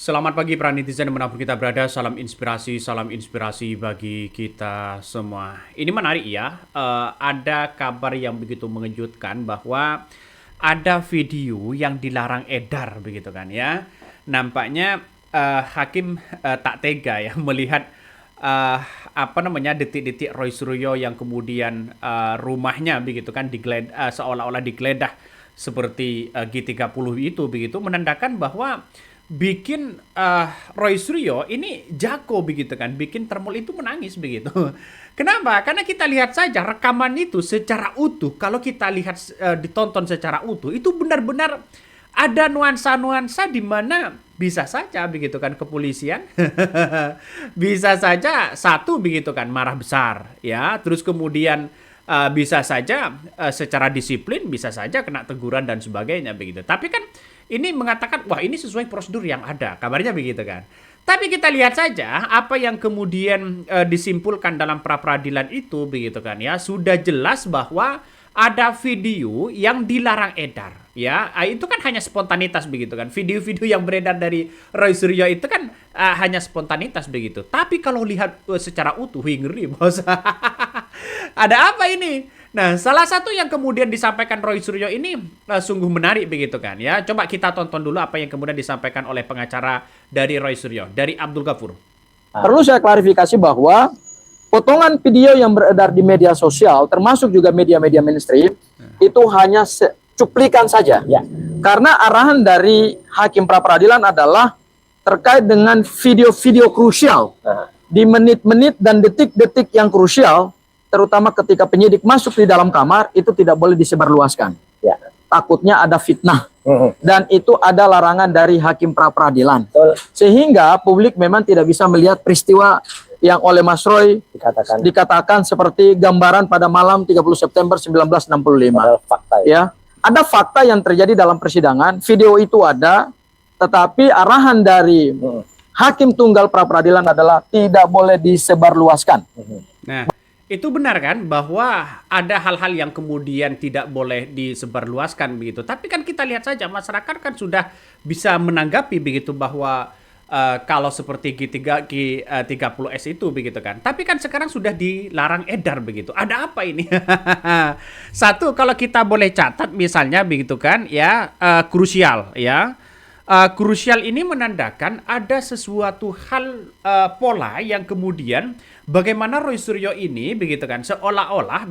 Selamat pagi para netizen dimanapun kita berada, salam inspirasi bagi kita semua. Ini menarik ya, ada kabar yang begitu mengejutkan bahwa ada video yang dilarang edar begitu kan ya. Nampaknya hakim tak tega ya melihat detik-detik Roy Suryo yang kemudian rumahnya begitu kan seolah-olah digeledah seperti G30 itu begitu, menandakan bahwa bikin Roy Suryo ini jago begitu kan, bikin Termol itu menangis begitu. Kenapa? Karena kita lihat saja rekaman itu secara utuh. Kalau kita lihat ditonton secara utuh, itu benar-benar ada nuansa-nuansa di mana bisa saja begitu kan kepolisian bisa saja satu begitu kan marah besar ya, terus kemudian bisa saja secara disiplin bisa saja kena teguran dan sebagainya begitu. Tapi kan ini mengatakan wah ini sesuai prosedur yang ada, kabarnya begitu kan. Tapi kita lihat saja apa yang kemudian disimpulkan dalam pra peradilan itu begitu kan ya, sudah jelas bahwa ada video yang dilarang edar ya. Itu kan hanya spontanitas begitu kan. Video-video yang beredar dari Roy Suryo itu kan hanya spontanitas begitu. Tapi kalau lihat secara utuh, ngeri bos. Ada apa ini? Nah, salah satu yang kemudian disampaikan Roy Suryo ini sungguh menarik begitu kan ya. Coba kita tonton dulu apa yang kemudian disampaikan oleh pengacara dari Roy Suryo, dari Abdul Ghafur. Perlu saya klarifikasi bahwa potongan video yang beredar di media sosial, termasuk juga media-media mainstream, itu hanya cuplikan saja. Ya. Karena arahan dari hakim pra peradilan adalah terkait dengan video-video krusial. Di menit-menit dan detik-detik yang krusial, terutama ketika penyidik masuk di dalam kamar, itu tidak boleh disebarluaskan. Ya. Takutnya ada fitnah. Dan itu ada larangan dari hakim pra peradilan. Sehingga publik memang tidak bisa melihat peristiwa yang oleh Mas Roy dikatakan seperti gambaran pada malam 30 September 1965. Fakta, ya. Ada fakta yang terjadi dalam persidangan, video itu ada, tetapi arahan dari hakim tunggal pra peradilan adalah tidak boleh disebarluaskan. Nah, itu benar kan bahwa ada hal-hal yang kemudian tidak boleh disebarluaskan begitu. Tapi kan kita lihat saja masyarakat kan sudah bisa menanggapi begitu bahwa kalau seperti G30S itu begitu kan. Tapi kan sekarang sudah dilarang edar begitu. Ada apa ini? Satu, kalau kita boleh catat misalnya begitu kan ya, krusial ya. Krusial ini menandakan ada sesuatu hal pola yang kemudian bagaimana Roy Suryo ini begitu kan seolah-olah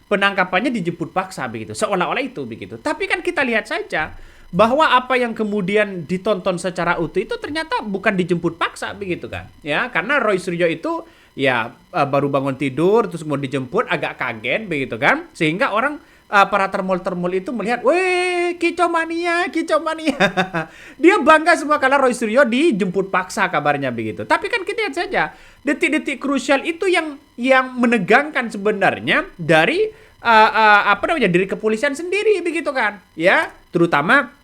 penangkapannya dijemput paksa begitu, seolah-olah itu begitu. Tapi kan kita lihat saja bahwa apa yang kemudian ditonton secara utuh itu ternyata bukan dijemput paksa begitu kan ya, karena Roy Suryo itu ya baru bangun tidur terus mau dijemput, agak kaget begitu kan, sehingga orang para termol itu melihat, weh, kicau mania. Dia bangga semua karena Roy Suryo dijemput paksa kabarnya begitu. Tapi kan kita lihat saja detik-detik krusial itu yang menegangkan sebenarnya dari dari kepolisian sendiri begitu kan ya, terutama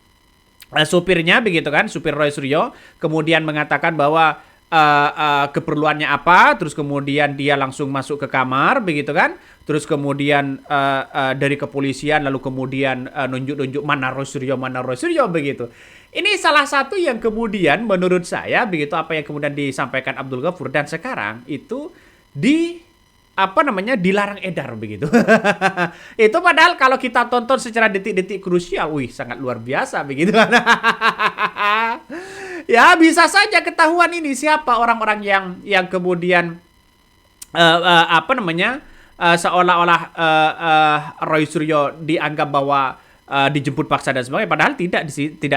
supirnya begitu kan, supir Roy Suryo kemudian mengatakan bahwa keperluannya apa, terus kemudian dia langsung masuk ke kamar begitu kan, terus kemudian dari kepolisian lalu kemudian nunjuk-nunjuk mana Roy Suryo begitu. Ini salah satu yang kemudian menurut saya begitu apa yang kemudian disampaikan Abdul Ghafur, dan sekarang itu dilarang edar begitu. Itu padahal kalau kita tonton secara detik-detik krusial, sangat luar biasa begitu. Ya, bisa saja ketahuan ini siapa orang-orang yang kemudian seolah-olah Roy Suryo dianggap bahwa dijemput paksa dan sebagainya, padahal tidak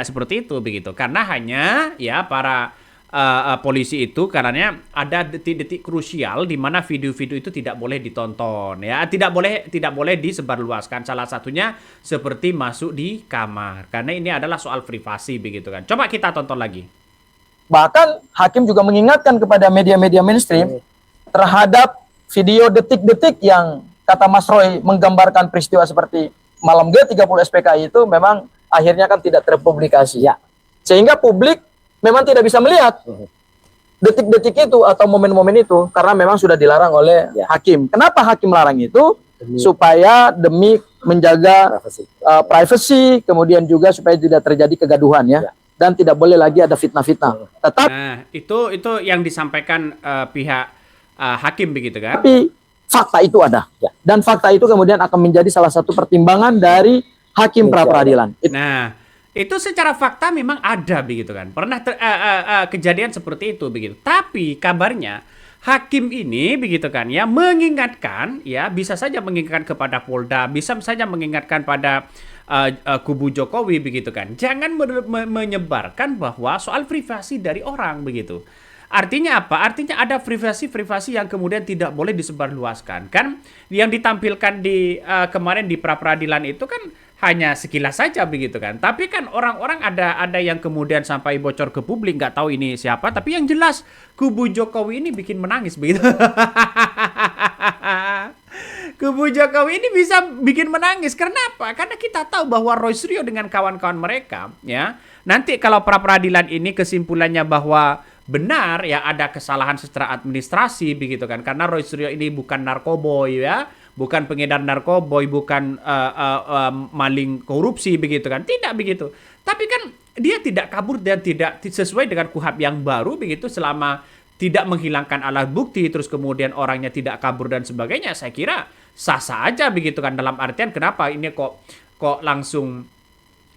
seperti itu begitu. Karena hanya ya para polisi itu karena ada detik-detik krusial di mana video-video itu tidak boleh ditonton ya, tidak boleh disebarluaskan. Salah satunya seperti masuk di kamar, karena ini adalah soal privasi begitu kan. Coba kita tonton lagi. Bahkan hakim juga mengingatkan kepada media-media mainstream terhadap video detik-detik yang kata Mas Roy menggambarkan peristiwa seperti malam G30 SPKI itu memang akhirnya kan tidak terpublikasi ya. Sehingga publik memang tidak bisa melihat detik-detik itu atau momen-momen itu karena memang sudah dilarang oleh hakim. Kenapa hakim larang itu? Supaya demi menjaga privasi, kemudian juga supaya tidak terjadi kegaduhan ya. dan tidak boleh lagi ada fitnah-fitnah. Tetapi Nah, itu yang disampaikan pihak hakim begitu kan? fakta itu ada. Dan fakta itu kemudian akan menjadi salah satu pertimbangan dari hakim pra-peradilan. Nah, itu secara fakta memang ada begitu kan. Pernah kejadian seperti itu begitu. Tapi kabarnya hakim ini begitu kan ya mengingatkan ya, bisa saja mengingatkan kepada Polda, bisa saja mengingatkan pada kubu Jokowi begitu kan. Jangan menyebarkan bahwa soal privasi dari orang begitu. Artinya apa? Artinya ada privasi-privasi yang kemudian tidak boleh disebarluaskan. Kan yang ditampilkan di kemarin di pra-peradilan itu kan hanya sekilas saja begitu kan. Tapi kan orang-orang ada yang kemudian sampai bocor ke publik, nggak tahu ini siapa, tapi yang jelas kubu Jokowi ini bikin menangis begitu. Kubu Jokowi ini bisa bikin menangis. Kenapa? Karena kita tahu bahwa Roy Suryo dengan kawan-kawan mereka ya, nanti kalau pra-peradilan ini kesimpulannya bahwa benar ya ada kesalahan secara administrasi begitu kan, karena Roy Suryo ini bukan narkoboy ya, bukan pengedar narkoboy, bukan maling korupsi begitu kan, tidak begitu. Tapi kan dia tidak kabur dan tidak sesuai dengan KUHP yang baru begitu, selama tidak menghilangkan alat bukti, terus kemudian orangnya tidak kabur dan sebagainya, saya kira sah-sah aja begitu kan, dalam artian kenapa ini kok langsung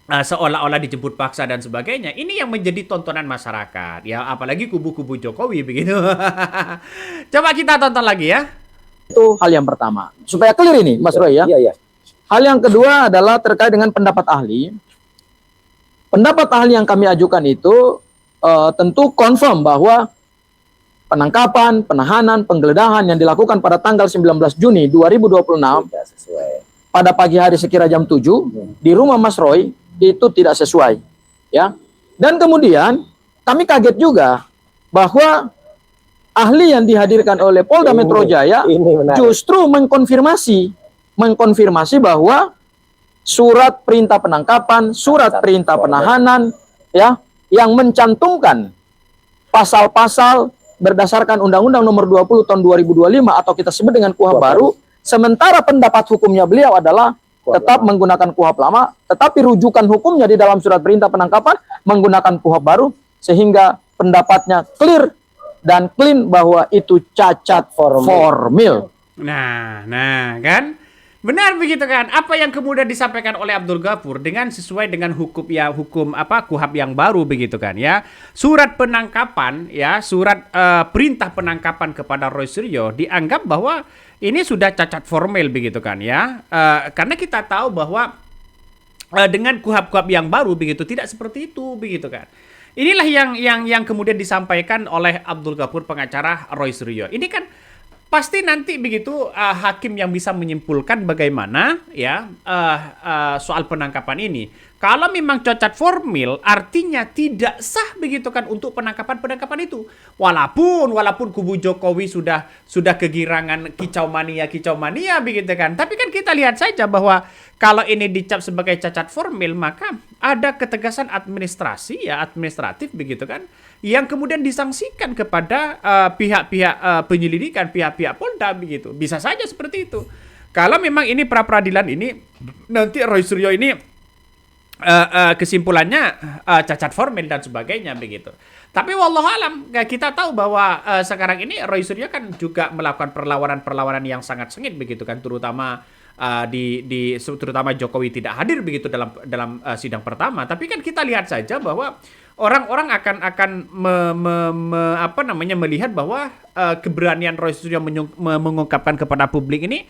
seolah-olah dijemput paksa dan sebagainya. Ini yang menjadi tontonan masyarakat ya, apalagi kubu-kubu Jokowi begitu. Coba kita tonton lagi ya. itu hal yang pertama. Supaya clear ini Mas Roy ya. Iya. Hal yang kedua adalah terkait dengan pendapat ahli. Pendapat ahli yang kami ajukan itu tentu confirm bahwa penangkapan, penahanan, penggeledahan yang dilakukan pada tanggal 19 Juni 2026 Tidak sesuai. pada pagi hari sekira jam 7 di rumah Mas Roy itu tidak sesuai ya. Dan kemudian kami kaget juga bahwa ahli yang dihadirkan oleh Polda Metro Jaya justru mengkonfirmasi bahwa surat perintah penangkapan, surat perintah penahanan ya yang mencantumkan pasal-pasal berdasarkan Undang-Undang Nomor 20 Tahun 2025 atau kita sebut dengan KUHP baru, sementara pendapat hukumnya beliau adalah tetap menggunakan KUHP lama, tetapi rujukan hukumnya di dalam surat perintah penangkapan menggunakan KUHP baru, sehingga pendapatnya clear dan clean bahwa itu cacat formil. Nah kan? Benar begitu kan? Apa yang kemudian disampaikan oleh Abdul Ghafur dengan sesuai dengan hukum KUHP yang baru begitu kan ya. Surat penangkapan ya, surat perintah penangkapan kepada Roy Suryo dianggap bahwa ini sudah cacat formil begitu kan ya. Karena kita tahu bahwa dengan KUHP yang baru begitu tidak seperti itu begitu kan. Inilah yang kemudian disampaikan oleh Abdul Ghafur, pengacara Roy Suryo. Ini kan pasti nanti begitu hakim yang bisa menyimpulkan bagaimana ya soal penangkapan ini. Kalau memang cacat formil, artinya tidak sah begitu kan untuk penangkapan itu. Walaupun kubu Jokowi sudah kegirangan kicau mania begitu kan. Tapi kan kita lihat saja bahwa kalau ini dicap sebagai cacat formil, maka ada ketegasan administratif begitu kan, yang kemudian disangsikan kepada pihak-pihak penyelidikan, pihak-pihak Polda begitu. Bisa saja seperti itu. Kalau memang ini pra-peradilan ini nanti Roy Suryo ini kesimpulannya cacat formil dan sebagainya begitu. Tapi wallahualam kita tahu bahwa sekarang ini Roy Suryo kan juga melakukan perlawanan yang sangat sengit begitu kan, terutama terutama Jokowi tidak hadir begitu dalam sidang pertama. Tapi kan kita lihat saja bahwa orang-orang akan melihat bahwa keberanian Roy Suryo mengungkapkan kepada publik ini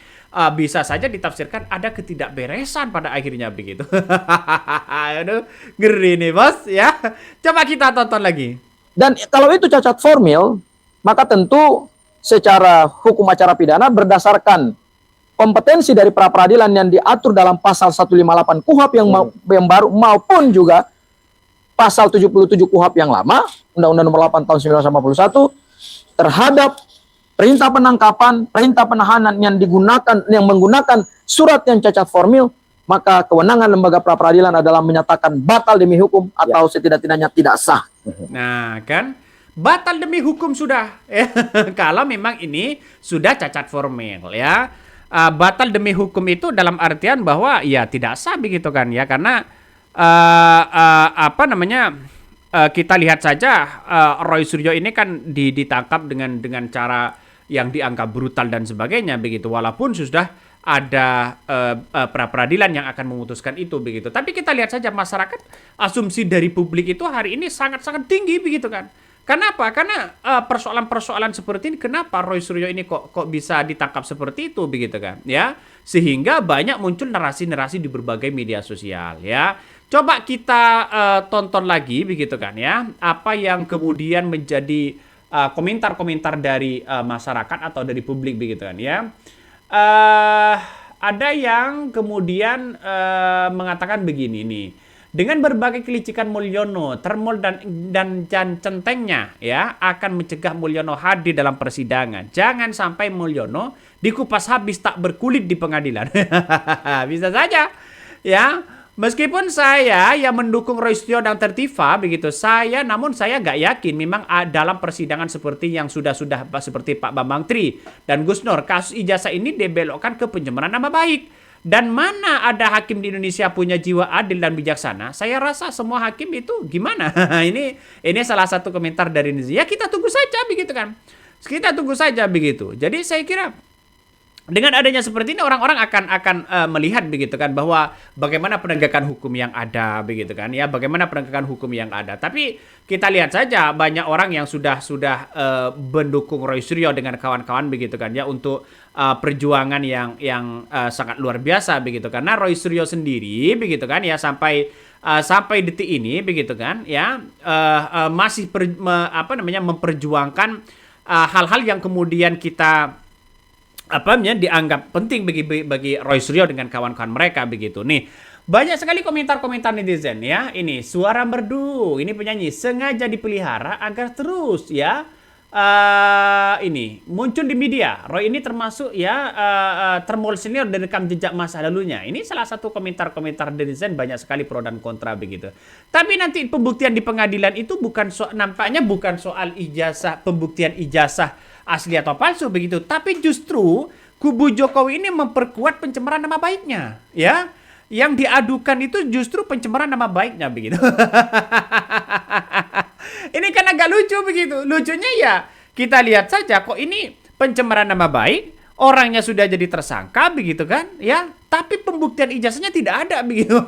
bisa saja ditafsirkan ada ketidakberesan pada akhirnya begitu. Aduh, ngeri nih bos ya. Coba kita tonton lagi. Dan kalau itu cacat formil, maka tentu secara hukum acara pidana berdasarkan kompetensi dari pra-peradilan yang diatur dalam pasal 158 KUHP yang baru maupun juga pasal 77 KUHP yang lama, Undang-Undang Nomor 8 Tahun 1981, terhadap perintah penangkapan, perintah penahanan yang menggunakan surat yang cacat formil, maka kewenangan lembaga pra-peradilan adalah menyatakan batal demi hukum atau setidak-tidaknya tidak sah. Nah, kan batal demi hukum sudah ya. Kalau memang ini sudah cacat formil ya. Batal demi hukum itu dalam artian bahwa ya tidak sah begitu kan ya, karena kita lihat saja Roy Suryo ini kan ditangkap dengan cara yang dianggap brutal dan sebagainya begitu, walaupun sudah ada pra-peradilan yang akan memutuskan itu begitu. Tapi kita lihat saja masyarakat, asumsi dari publik itu hari ini sangat-sangat tinggi begitu kan. Kenapa? Karena persoalan-persoalan seperti ini, kenapa Roy Suryo ini kok bisa ditangkap seperti itu begitu kan? Ya, sehingga banyak muncul narasi-narasi di berbagai media sosial ya. Coba kita tonton lagi begitu kan ya, apa yang kemudian menjadi komentar-komentar dari masyarakat atau dari publik begitu kan ya. Ada yang kemudian mengatakan begini nih, dengan berbagai kelicikan Mulyono, termol dan centengnya ya akan mencegah Mulyono hadir dalam persidangan. Jangan sampai Mulyono dikupas habis tak berkulit di pengadilan. Bisa saja ya. Meskipun saya yang mendukung Roy Suryo dan Tertiva begitu, namun saya nggak yakin memang dalam persidangan seperti yang sudah seperti Pak Bambang Tri dan Gus Nur, kasus ijazah ini dibelokkan ke pencemaran nama baik. Dan mana ada hakim di Indonesia punya jiwa adil dan bijaksana? Saya rasa semua hakim itu gimana? ini salah satu komentar dari Nizi. Ya kita tunggu saja begitu kan. Kita tunggu saja begitu. Jadi saya kira dengan adanya seperti ini orang-orang akan melihat begitu kan bahwa bagaimana penegakan hukum yang ada begitu kan ya, bagaimana penegakan hukum yang ada. Tapi kita lihat saja banyak orang yang sudah mendukung Roy Suryo dengan kawan-kawan begitu kan ya untuk perjuangan yang sangat luar biasa begitu, karena Roy Suryo sendiri begitu kan ya sampai detik ini begitu kan ya masih memperjuangkan hal-hal yang kemudian kita dianggap penting bagi Roy Suryo dengan kawan-kawan mereka begitu. Nih, banyak sekali komentar-komentar netizen ya. Ini Suara Merdu, ini penyanyi sengaja dipelihara agar terus ya ini muncul di media. Roy ini termasuk ya termol senior dan rekam jejak masa lalunya. Ini salah satu komentar-komentar netizen, banyak sekali pro dan kontra begitu. Tapi nanti pembuktian di pengadilan itu nampaknya bukan soal ijazah, pembuktian ijazah asli atau palsu begitu, tapi justru kubu Jokowi ini memperkuat pencemaran nama baiknya, ya. Yang diadukan itu justru pencemaran nama baiknya begitu. Ini kan agak lucu begitu. Lucunya ya kita lihat saja kok ini pencemaran nama baik, orangnya sudah jadi tersangka begitu kan, ya. Tapi pembuktian ijazahnya tidak ada begitu.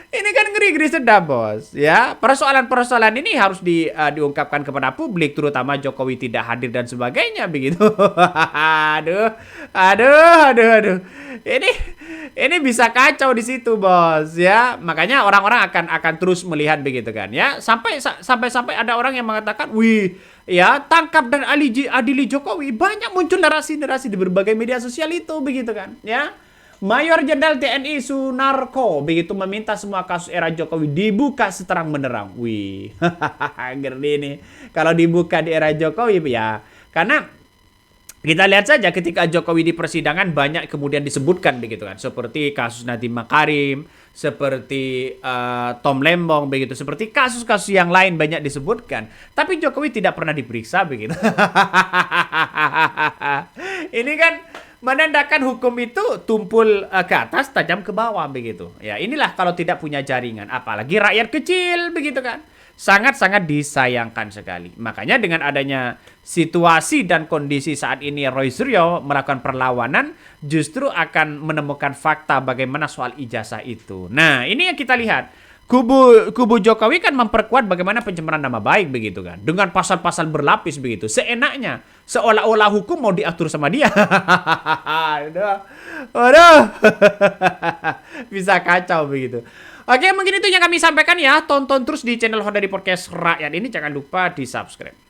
Ini kan ngeri-ngeri sedap, Bos. Ya, persoalan-persoalan ini harus diungkapkan kepada publik, terutama Jokowi tidak hadir dan sebagainya begitu. Aduh. Ini bisa kacau di situ, Bos. Ya, makanya orang-orang akan terus melihat begitu kan, ya. Sampai ada orang yang mengatakan, "Wih, ya, tangkap dan adili Jokowi." Banyak muncul narasi-narasi di berbagai media sosial itu begitu kan, ya. Mayor Jenderal TNI Sunarko begitu meminta semua kasus era Jokowi dibuka seterang benderang. Wih, ngeri nih. Kalau dibuka di era Jokowi ya, karena kita lihat saja ketika Jokowi di persidangan banyak kemudian disebutkan begitu kan, seperti kasus Nadiem Makarim, seperti Tom Lembong begitu, seperti kasus-kasus yang lain banyak disebutkan. Tapi Jokowi tidak pernah diperiksa begitu. Ini kan menandakan hukum itu tumpul ke atas, tajam ke bawah begitu. Ya, inilah kalau tidak punya jaringan, apalagi rakyat kecil begitu kan. Sangat-sangat disayangkan sekali. Makanya dengan adanya situasi dan kondisi saat ini Roy Suryo melakukan perlawanan, justru akan menemukan fakta bagaimana soal ijazah itu. Nah, ini yang kita lihat. Kubu Jokowi kan memperkuat bagaimana pencemaran nama baik begitu kan, dengan pasal-pasal berlapis begitu, seenaknya, seolah-olah hukum mau diatur sama dia. Aduh. Bisa kacau begitu. Oke, mungkin itu yang kami sampaikan ya. Tonton terus di channel Hondari Podcast Rakyat ini, jangan lupa di subscribe.